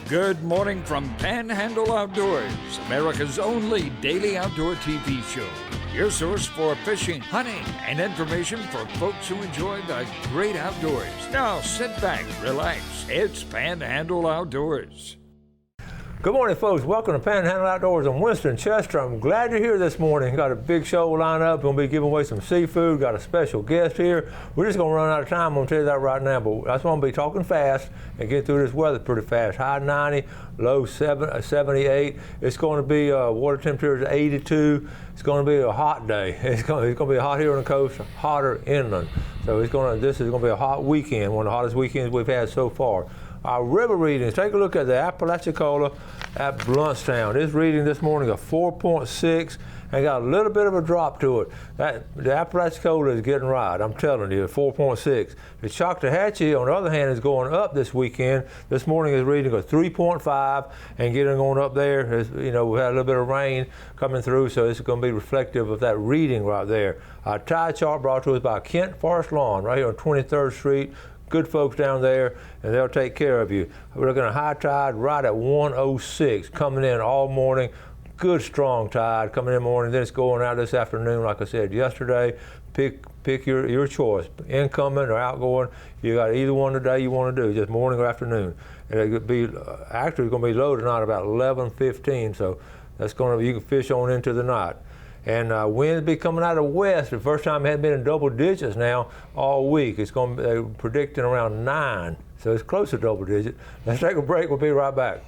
Good morning from Panhandle Outdoors, America's only daily outdoor TV show. Your source for fishing, hunting, and information for folks who enjoy the great outdoors. Now sit back, relax. It's Panhandle Outdoors. Good morning, folks. Welcome to Panhandle Outdoors. I'm Winston Chester. I'm glad you're here this morning. Got a big show lined up. Going to be giving away some seafood. Got a special guest here. We're just going to run out of time. I'm going to tell you that right now, but that's why I'm going to be talking fast and get through this weather pretty fast. High 90, low 78. It's going to be water temperature is 82. It's going to be a hot day. It's going to be hot here on the coast, hotter inland. So this is going to be a hot weekend, one of the hottest weekends we've had so far. Our river readings, take a look at the Apalachicola at Bluntstown. It's reading this morning a 4.6 and got a little bit of a drop to it. The Apalachicola is getting right, I'm telling you, 4.6. The Choctawhatchee, on the other hand, is going up this weekend. This morning is reading a 3.5 and getting on up there. We had a little bit of rain coming through, so it's going to be reflective of that reading right there. Our tide chart brought to us by Kent Forest Lawn, right here on 23rd Street. Good folks down there, and they'll take care of you. We're looking at high tide right at 106, coming in all morning. Good strong tide coming in the morning. Then it's going out this afternoon, like I said yesterday. Pick your choice, incoming or outgoing. You got either one today you want to do, just morning or afternoon. And it's going to be low tonight about 11:15, so you can fish on into the night. And winds be coming out of the west. The first time it hadn't been in double digits now all week. It's going to be predicting around 9, so it's close to double digit. Let's take a break. We'll be right back.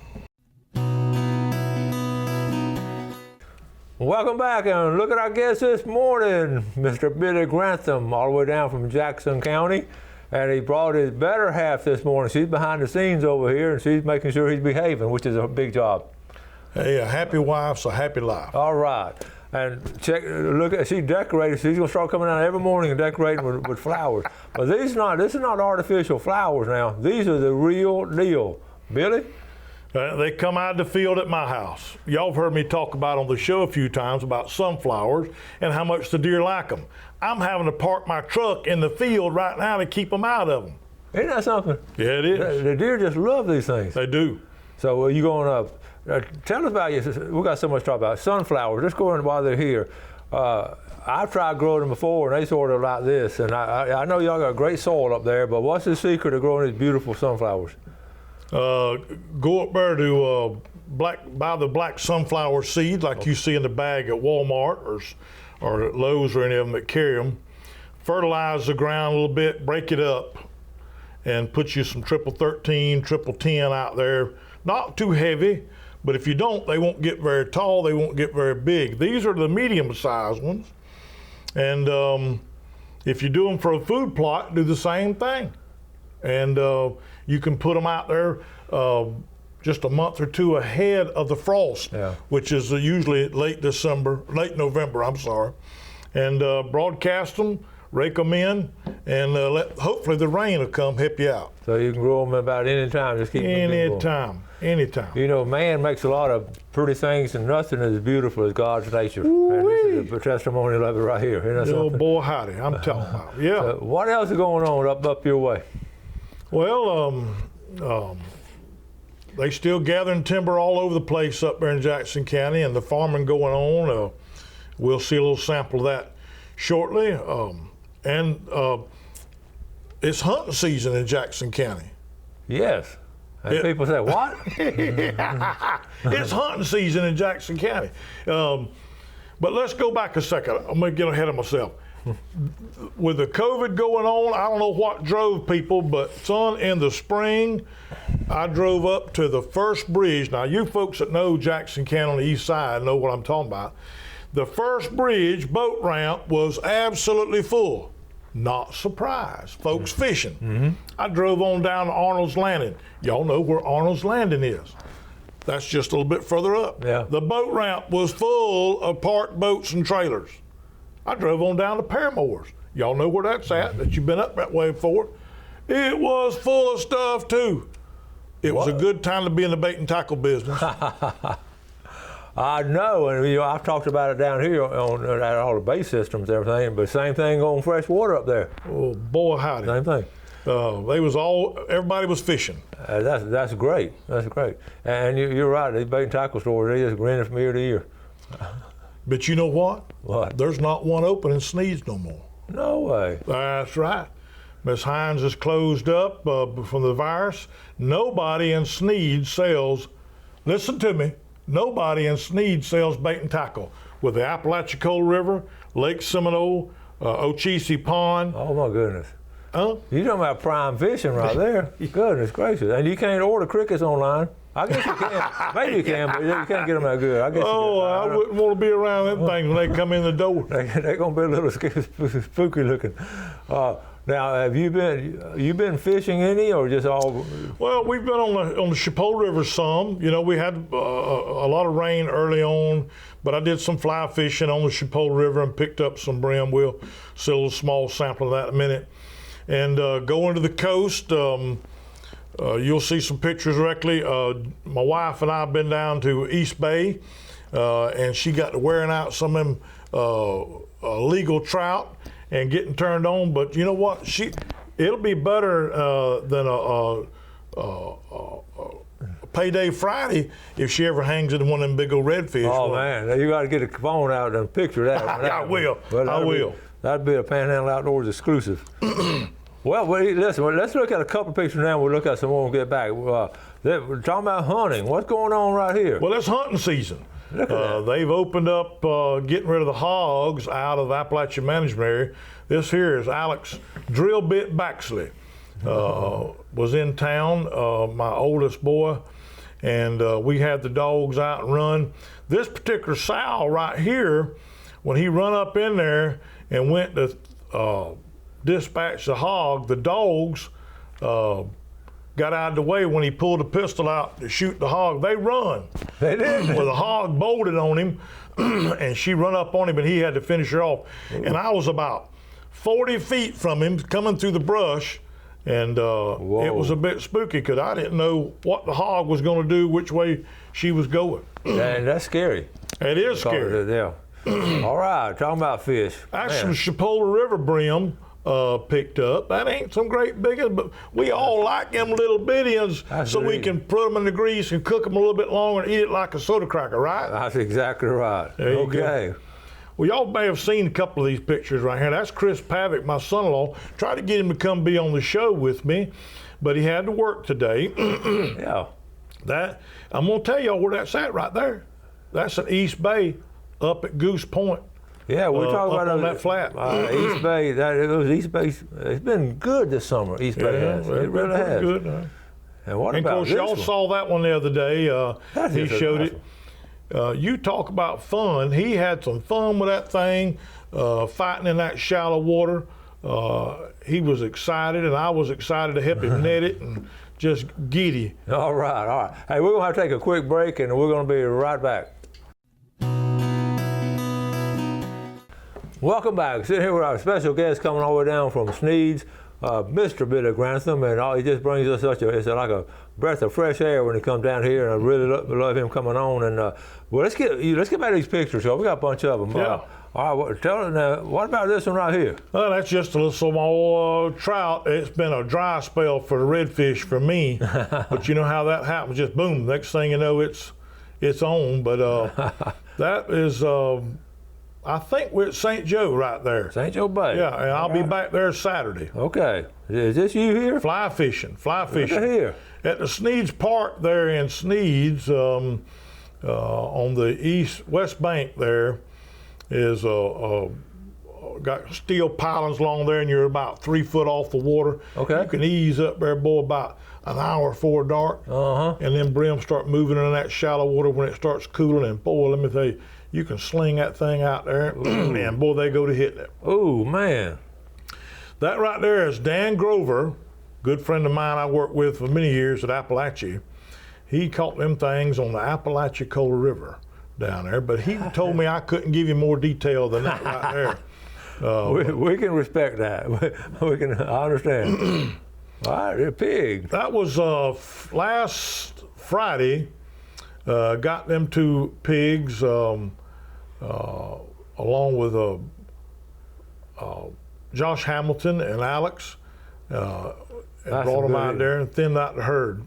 Welcome back, and look at our guest this morning, Mr. Billy Grantham, all the way down from Jackson County. And he brought his better half this morning. She's behind the scenes over here, and she's making sure he's behaving, which is a big job. Hey, a happy wife's a happy life. All right. And she decorated. She's gonna start coming out every morning and decorating with flowers. But this is not artificial flowers now. These are the real deal. Billy? They come out of the field at my house. Y'all have heard me talk about on the show a few times about sunflowers and how much the deer like them. I'm having to park my truck in the field right now to keep them out of them. Isn't that something? Yeah, it is. The deer just love these things. They do. So are you going up? Tell us about we got so much to talk about. Sunflowers, let's go in while they're here. I've tried growing them before, and they sort of like this. And I know y'all got great soil up there, but what's the secret of growing these beautiful sunflowers? Go up there to buy the black sunflower seeds like you see in the bag at Walmart or at Lowe's or any of them that carry them. Fertilize the ground a little bit, break it up, and put you some triple 13, triple 10 out there. Not too heavy. But if you don't, they won't get very tall, they won't get very big. These are the medium-sized ones. And if you do them for a food plot, do the same thing. And you can put them out there just a month or two ahead of the frost, which is usually late November, and broadcast them, rake them in, and hopefully the rain will come help you out. So you can grow them about any time, just keep them Anytime. Man makes a lot of pretty things, and nothing is as beautiful as God's nature. And this is a testimony of it right here. Isn't that something? Oh, boy, howdy, I'm telling you. Yeah. So what else is going on up your way? Well, they still gathering timber all over the place up there in Jackson County, and the farming going on. We'll see a little sample of that shortly. And it's hunting season in Jackson County. Yes. And people say, what? It's hunting season in Jackson County. But let's go back a second. I'm going to get ahead of myself. With the COVID going on, I don't know what drove people, but son, in the spring, I drove up to the first bridge. Now, you folks that know Jackson County on the east side know what I'm talking about. The first bridge boat ramp was absolutely full. Not surprised. Folks fishing. Mm-hmm. I drove on down to Arnold's Landing. Y'all know where Arnold's Landing is. That's just a little bit further up. Yeah. The boat ramp was full of parked boats and trailers. I drove on down to Paramore's. Y'all know where that's at, that you've been up that way before. It was full of stuff too. It was a good time to be in the bait and tackle business. I know, and I've talked about it down here on all the bait systems and everything, but same thing on fresh water up there. Oh, boy, howdy. Same thing. Everybody was fishing. That's great. That's great. And you're right. These bait and tackle stores, they just grinning from ear to ear. But you know what? What? There's not one open in Sneed's no more. No way. That's right. Miss Hines is closed up from the virus. Nobody in Sneed sells, listen to me, nobody in Sneed sells bait and tackle. With the Apalachicola River, Lake Seminole, Ocheesee Pond. Oh my goodness. Huh? You're talking about prime fishing right there. Goodness gracious. And you can't order crickets online. I guess you can. Maybe you can, but you can't get them that good. I guess I wouldn't want to be around them things when they come in the door. They're going to be a little spooky looking. Now, have you been fishing any, or just all? Well, we've been on the Chipotle River some. You know, we had a lot of rain early on, but I did some fly fishing on the Chipotle River and picked up some brim. We'll see a little small sample of that in a minute. And going to the coast, you'll see some pictures directly. My wife and I have been down to East Bay, and she got to wearing out some of them legal trout and getting turned on. But you know what? It'll be better than a payday Friday if she ever hangs in one of them big old redfish. Oh man, you got to get a phone out and picture that. I will. I will. That'd be a Panhandle Outdoors exclusive. Well, listen, let's look at a couple pictures now. We'll look at some more when we get back. We're talking about hunting. What's going on right here? Well, it's hunting season. Look at that. They've opened up getting rid of the hogs out of the Appalachian Management Area. This here is Alex Drill Bit Baxley. Was in town, my oldest boy, and we had the dogs out and run. This particular sow right here, when he run up in there and went to dispatch the hog, the dogs got out of the way when he pulled the pistol out to shoot the hog. They run. They did. Well, the hog bolted on him, and she run up on him, and he had to finish her off. Ooh. And I was about 40 feet from him coming through the brush, and it was a bit spooky because I didn't know what the hog was going to do, which way she was going. And that's scary. It is scary. Yeah. All right, talking about fish. Actually, Chipotle River brim picked up. That ain't some great big one, but we all like them little bitty ones so we can put them in the grease and cook them a little bit longer and eat it like a soda cracker, right? That's exactly right. There you go. Well, y'all may have seen a couple of these pictures right here. That's Chris Pavick, my son-in-law. Tried to get him to come be on the show with me, but he had to work today. Yeah. I'm gonna tell y'all where that's at right there. That's in East Bay, up at Goose Point. Yeah, we're talking about on that flat. East Bay. It was East Bay. It's been good this summer. East Bay has. It really has. Good. And what and about of course, y'all saw that one the other day. He showed it. You talk about fun. He had some fun with that thing, fighting in that shallow water. He was excited, and I was excited to help him net it and just giddy. All right. Hey, we're going to have to take a quick break, and we're going to be right back. Welcome back. Sitting here with our special guest coming all the way down from Sneed's, Mr. Billy Grantham, and he just brings us it's like a breath of fresh air when he comes down here, and I really love him coming on. And well, let's get back to these pictures. So we got a bunch of them. Yeah. All right. Tell us now. What about this one right here? Well, that's just a little small trout. It's been a dry spell for the redfish for me, but you know how that happens. Just boom. Next thing you know, it's on. But that is. I think we're at St. Joe right there. St. Joe Bay. Yeah, and I'll be back there Saturday. Okay. Is this you here? Fly fishing. Look at here. At the Sneed's Park there in Sneed's, on the west bank there, is got steel pilings along there, and you're about 3 foot off the water. Okay. You can ease up there, boy, about an hour before dark. And then brim start moving in that shallow water when it starts cooling. And boy, let me tell you, you can sling that thing out there, and boy, they go to hitting it. Oh, man. That right there is Dan Grover, good friend of mine I worked with for many years at Appalachia. He caught them things on the Apalachicola River down there, but he told me I couldn't give you more detail than that right there. We can respect that. I understand. All right, a pig. That was last Friday. Got them 2 pigs along with Josh Hamilton and Alex. and That's brought them good out eating. there and thinned out the herd.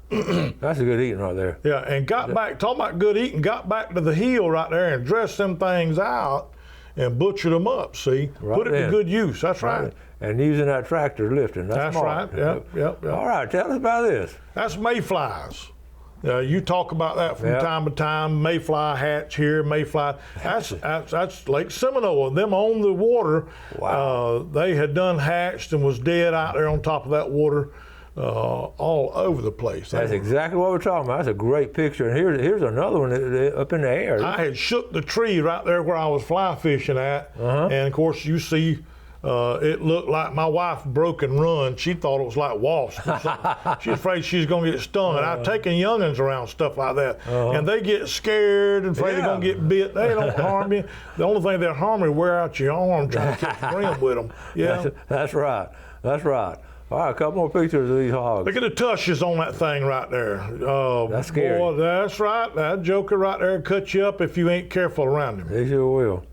That's a good eating right there. Yeah, and got back, talking about good eating, got back to the hill right there and dressed them things out and butchered them up, see? Right Put it to then. good use, that's right. And using that tractor lifting. That's smart. right, yep. All right, tell us about this. That's mayflies. You talk about that from time to time. Mayfly hatch here, mayfly. That's Lake Seminole. Them on the water. Wow. They had done hatched and was dead out there on top of that water, all over the place. That's exactly what we're talking about. That's a great picture. And here's another one up in the air. I had shook the tree right there where I was fly fishing at, and of course you see. It looked like my wife broke and run. She thought it was like wasps or something. She's afraid she's going to get stung. And I've taken youngins around stuff like that. And they get scared and afraid they're going to get bit. They don't harm you. The only thing that harm you is wear out your arm trying to catch the brim with them. Yeah. That's right. That's right. All right, a couple more pictures of these hogs. Look at the tushes on that thing right there. That's scary. Boy, that's right. That joker right there will cut you up if you ain't careful around him. They sure will.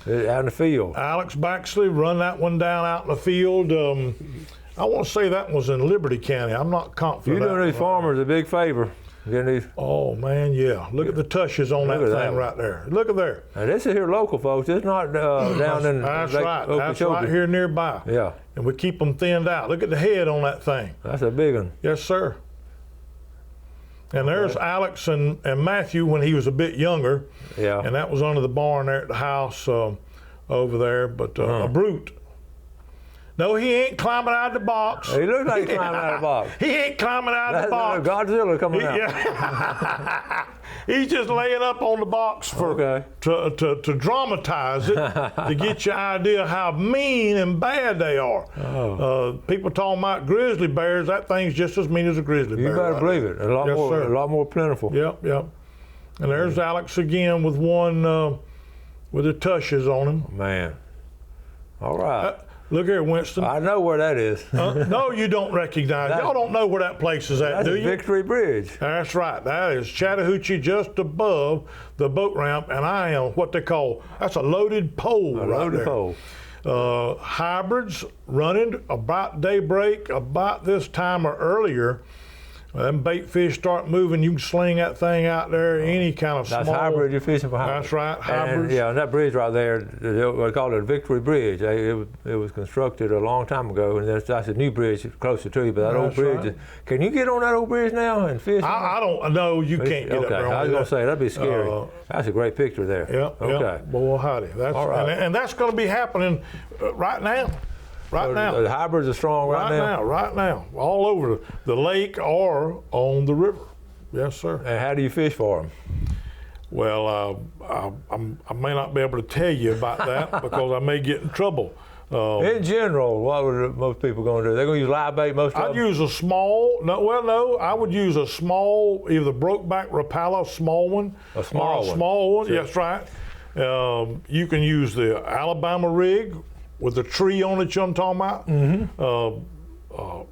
Out in the field. Alex Baxley run that one down out in the field. I want to say that was in Liberty County. I'm not confident. You're doing these farmers a big favor. Getting these. Oh man, yeah. Look at the tushes on that thing right there. Look at there. Now this is here local, folks. It's not down in That's Lake right. That's Okeechobee. right here nearby. Yeah. And we keep them thinned out. Look at the head on that thing. That's a big one. Yes, sir. And there's Alex and Matthew when he was a bit younger. Yeah. And that was under the barn there at the house over there. But a brute. No, he ain't climbing out of the box. He looks like he's climbing out of the box. He ain't climbing out of the box. Godzilla coming out. Yeah. He's just laying up on the box for to dramatize it, to get you an idea how mean and bad they are. People talking about grizzly bears, that thing's just as mean as a grizzly bear. You better right believe there. it. A lot more plentiful. Yep. And there's Alex again with one with the tushes on him. Man. All right. Look here, Winston. I know where that is. No, you don't recognize it. Y'all don't know where that place is at, do you? That's Victory Bridge. That's right. That is Chattahoochee, just above the boat ramp, and I am what they call, that's a loaded pole right Loaded there. pole. Hybrids running about daybreak, about this time or earlier. Them bait fish start moving, you can sling that thing out there, any kind of That's small. hybrid, you're fishing for hybrid. That's right, hybrids. And that bridge right there, they call it Victory Bridge. It was constructed a long time ago, and that's a new bridge closer to you, but that old bridge, right. Can you get on that old bridge now and fish? I don't know, you can't get up there. I was going to say, that'd be scary. That's a great picture there. Yep. Boy, howdy. That's, all right. And that's going to be happening right now. Right now. The hybrids are strong right now? Right now. All over the lake or on the river. Yes, sir. And how do you fish for them? Well, I may not be able to tell you about that because I may get in trouble. In general, what would most people going to do? They're going to use live bait most of them? I'd use a small, I would use a small, either Brokeback Rapala, small one. A small one. Small one, Sure. yes, right. You can use the Alabama rig with the tree on it, you know what I'm talking about.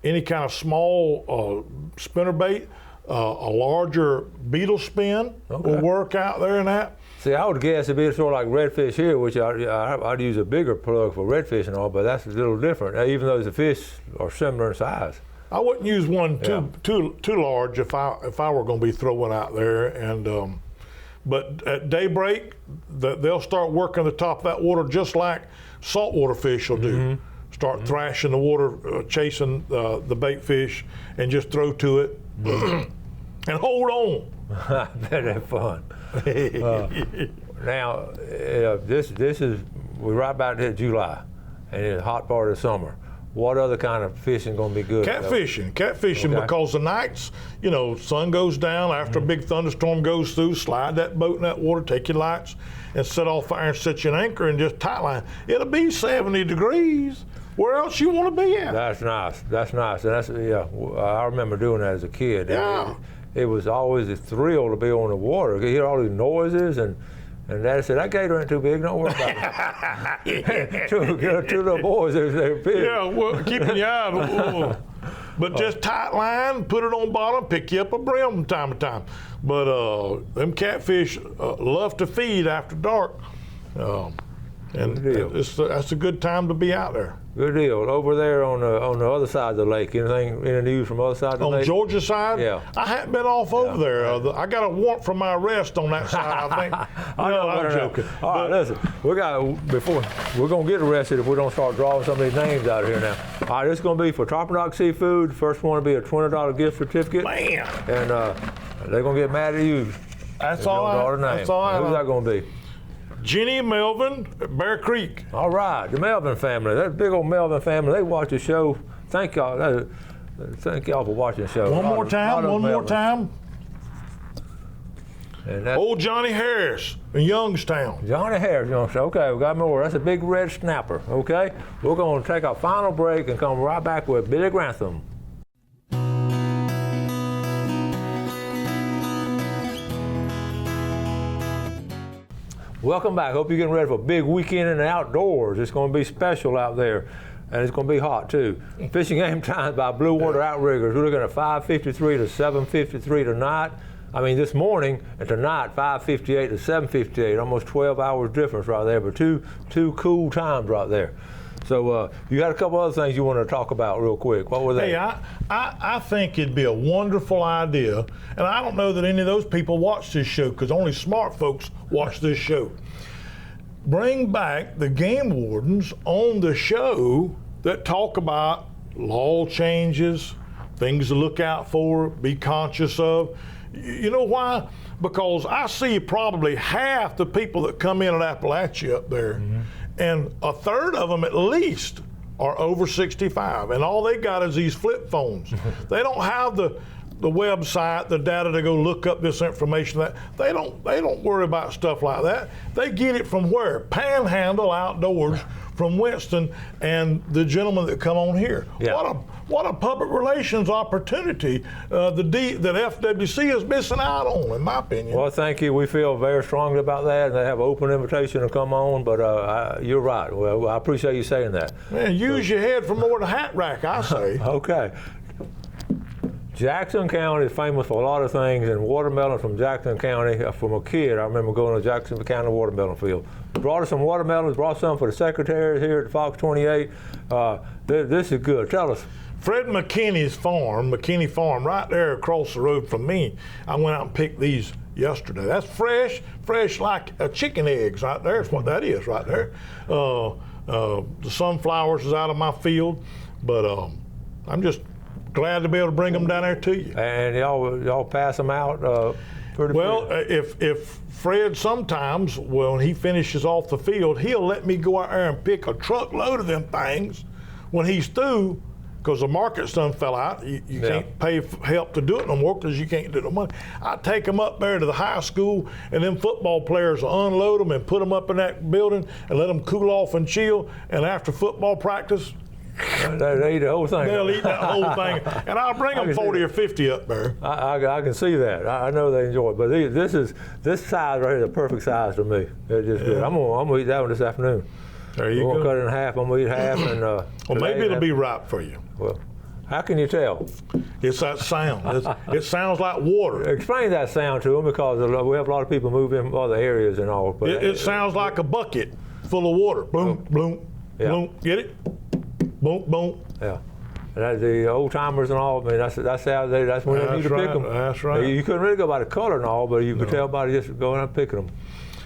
Any kind of small spinnerbait, a larger beetle spin will work out there and that. See, I would guess it'd be sort of like redfish here, which I'd use a bigger plug for redfish and all, but that's a little different, even though the fish are similar in size. I wouldn't use one too large if I were going to be throwing out there. And but at daybreak, they'll start working the top of that water just like saltwater fish will do. Start thrashing the water, chasing the bait fish, and just throw to it and hold on. I bet that's fun. Now, this is, we're right about to hit July, and it's a hot part of the summer. What other kind of fishing going to be good? Catfishing, because the nights, sun goes down after a big thunderstorm goes through, slide that boat in that water, take your lights, and set off fire and set you an anchor and just tight line. It'll be 70 degrees. Where else you want to be at? That's nice. And I remember doing that as a kid. Yeah. It was always a thrill to be on the water. You hear all these noises, and Daddy said, that gator ain't too big, don't worry about it. two little boys, they're big. Yeah, well, keeping your eye. But just tight line, put it on bottom, pick you up a brim from time to time. But them catfish love to feed after dark. And Good deal. that's a good time to be out there. Good deal. Over there on the other side of the lake, anything in the news from the other side of the On lake? Georgia side, Yeah. I hadn't been off over there. I got a warrant for my arrest on that side, I think. I'm joking. All right, listen, we're going to get arrested if we don't start drawing some of these names out of here now. All right, this is going to be for Top Rock Seafood. First one will be a $20 gift certificate. Man. And they're going to get mad at you. That's if you all don't draw the right. name. That's all right. Who's that going to be? Jenny Melvin, Bear Creek. All right, the Melvin family. That big old Melvin family. They watch the show. Thank y'all. Thank y'all for watching the show. One more time. And that's Old Johnny Harris in Youngstown. Johnny Harris. Okay, we got more. That's a big red snapper. Okay, we're going to take our final break and come right back with Billy Grantham. Welcome back. Hope you're getting ready for a big weekend in the outdoors. It's going to be special out there, and it's going to be hot too. Fishing game times by Blue Water Outriggers. We're looking at 5:53 to 7:53 tonight. I mean this morning, and tonight 5:58 to 7:58. Almost 12 hours difference right there, but two cool times right there. So you got a couple other things you want to talk about real quick. What were they? Hey, I think it'd be a wonderful idea, and I don't know that any of those people watch this show because only smart folks watch this show. Bring back the game wardens on the show that talk about law changes, things to look out for, be conscious of. You know why? Because I see probably half the people that come in at Appalachia up there, and a third of them at least are over 65, and all they got is these flip phones. They don't have the website, the data to go look up this information. That they don't worry about stuff like that. They get it from where? Panhandle Outdoors from Winston and the gentleman that come on here. Yeah. What a public relations opportunity that FWC is missing out on, in my opinion. Well, thank you. We feel very strongly about that, and they have an open invitation to come on. But you're right. Well, I appreciate you saying that. Man, use your head for more than a hat rack, I say. Okay. Jackson County is famous for a lot of things, and watermelon from Jackson County. From a kid, I remember going to Jackson County watermelon field. Brought us some watermelons, brought some for the secretaries here at Fox 28. This is good. Tell us. Fred McKinney's farm, McKinney Farm, right there across the road from me. I went out and picked these yesterday. That's fresh like chicken eggs right there. That's what that is right there. The sunflowers is out of my field, but I'm just glad to be able to bring them down there to you. And y'all pass them out pretty well, quick. if Fred sometimes, when he finishes off the field, he'll let me go out there and pick a truckload of them things when he's through, because the market's done fell out. You can't pay help to do it no more because you can't do no money. I take them up there to the high school, and then football players will unload them and put them up in that building and let them cool off and chill. And after football practice, they eat the whole thing. They'll eat that whole thing, and I'll bring them 40 or 50 up there. I can see that. I know they enjoy it. But this size right here is the perfect size to me. It's just good. I'm gonna eat that one this afternoon. There you We're go. gonna cut it in half. I'm gonna eat half, and well, maybe it'll be right for you. Well, how can you tell? It's that sound. It sounds like water. Explain that sound to them, because we have a lot of people move in other areas and all. But it sounds like a bucket full of water. Boom, boom, boom. Get it? Boom, boom. Yeah. The old timers and all. I mean, that's how that's when they need to pick them. That's right. You couldn't really go by the color and all, but you could tell by just going and picking them.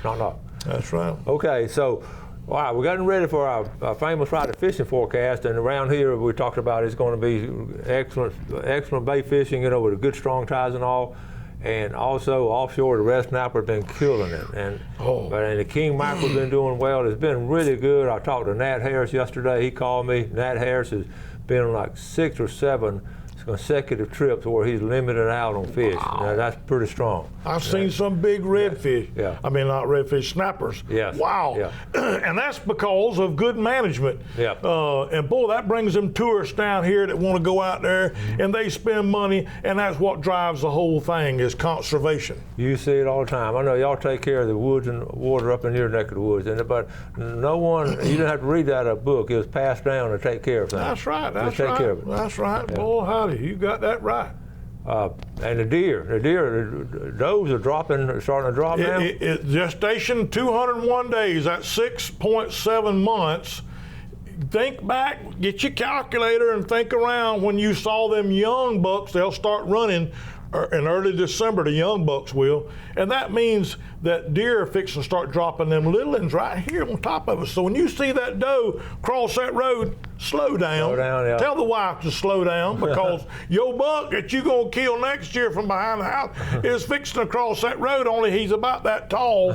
Not. That's right. Okay, so. All right, we're getting ready for our famous Friday fishing forecast, and around here we talked about it's going to be excellent bait fishing, with good strong tides and all, and also offshore the red snapper has been killing it, and the king mackerel's been doing well. It's been really good. I talked to Nat Harris yesterday. He called me. Nat Harris has been on like 6 or 7 consecutive trips where he's limited out on fish. Wow. Now, that's pretty strong. I've seen some big redfish. Yeah. I mean, not redfish, snappers. Yes. Wow. Yeah. And that's because of good management. Yeah. And boy, that brings them tourists down here that want to go out there, and they spend money, and that's what drives the whole thing is conservation. You see it all the time. I know y'all take care of the woods and water up in your neck of the woods, but no one, you didn't have to read that in a book. It was passed down to take care of things. That's right. That's Just take right. care of it. That's right. Yeah. Boy, howdy, you got that right. And the does are starting to drop now. Gestation 201 days. That's 6.7 months. Think back, get your calculator and think around when you saw them young bucks. They'll start running in early December, the young bucks will. And that means that deer are fixing to start dropping them little ones right here on top of us. So when you see that doe cross that road, slow down. Slow down, yeah. Tell the wife to slow down, because your buck that you gonna kill next year from behind the house is fixing to cross that road, only he's about that tall.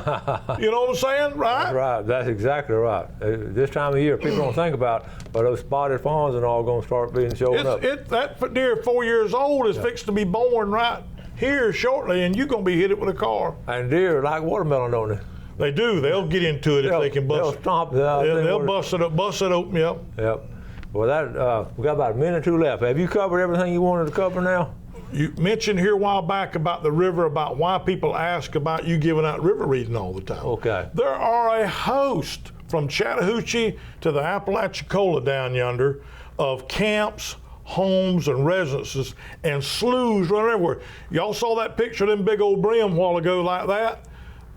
You know what I'm saying, right? That's right. That's exactly right. This time of year, people don't think about, but those spotted fawns and all going to start being showing up. That deer 4 years old is fixed to be born right here shortly, and you're going to be hit it with a car. And deer like watermelon, don't they? They do. They'll get into it if they can bust it. They'll stomp it. They'll bust it open, yep. Yep. Well, we got about a minute or two left. Have you covered everything you wanted to cover now? You mentioned here a while back about the river, about why people ask about you giving out river reading all the time. Okay. There are a host from Chattahoochee to the Apalachicola down yonder of camps, homes, and residences, and sloughs running everywhere. Y'all saw that picture of them big old brim a while ago like that?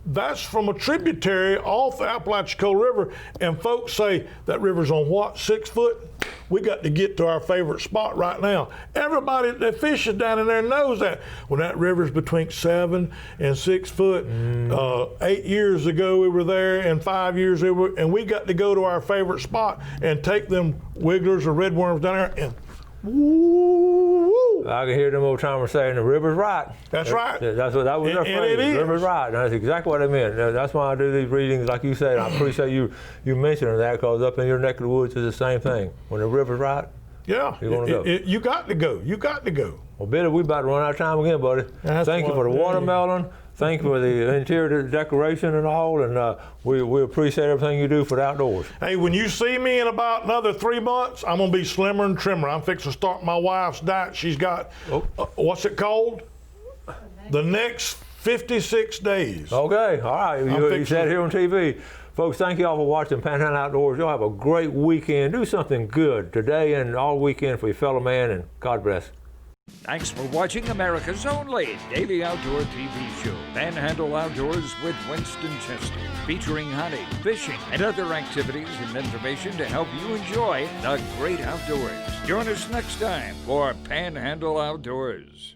That's from a tributary off the Apalachicola River, and folks say that river's on what, 6 foot? We got to get to our favorite spot right now. Everybody that fishes down in there knows that. When that river's between 7 and 6 foot, 8 years ago we were there, and 5 years ago, and we got to go to our favorite spot and take them wigglers or redworms down there and woo. I can hear them old timers saying the river's right. That's right. That was their phrase. The river's right. And that's exactly what I meant. That's why I do these readings, like you said. I appreciate you mentioning that, because up in your neck of the woods is the same thing. When the river's right, yeah, you're gonna go. You got to go. You got to go. Well, Billy, we about to run out of time again, buddy. Thank you for the watermelon. Thank you for the interior decoration and all, and we appreciate everything you do for the outdoors. Hey, when you see me in about another 3 months, I'm gonna be slimmer and trimmer. I'm fixing to start my wife's diet. She's got, what's it called? The next 56 days. Okay, all right. You said here on TV. Folks, thank you all for watching Panhandle Outdoors. Y'all have a great weekend. Do something good today and all weekend for your fellow man, and God bless. Thanks for watching America's only daily outdoor TV show, Panhandle Outdoors with Winston Chester, featuring hunting, fishing, and other activities and information to help you enjoy the great outdoors. Join us next time for Panhandle Outdoors.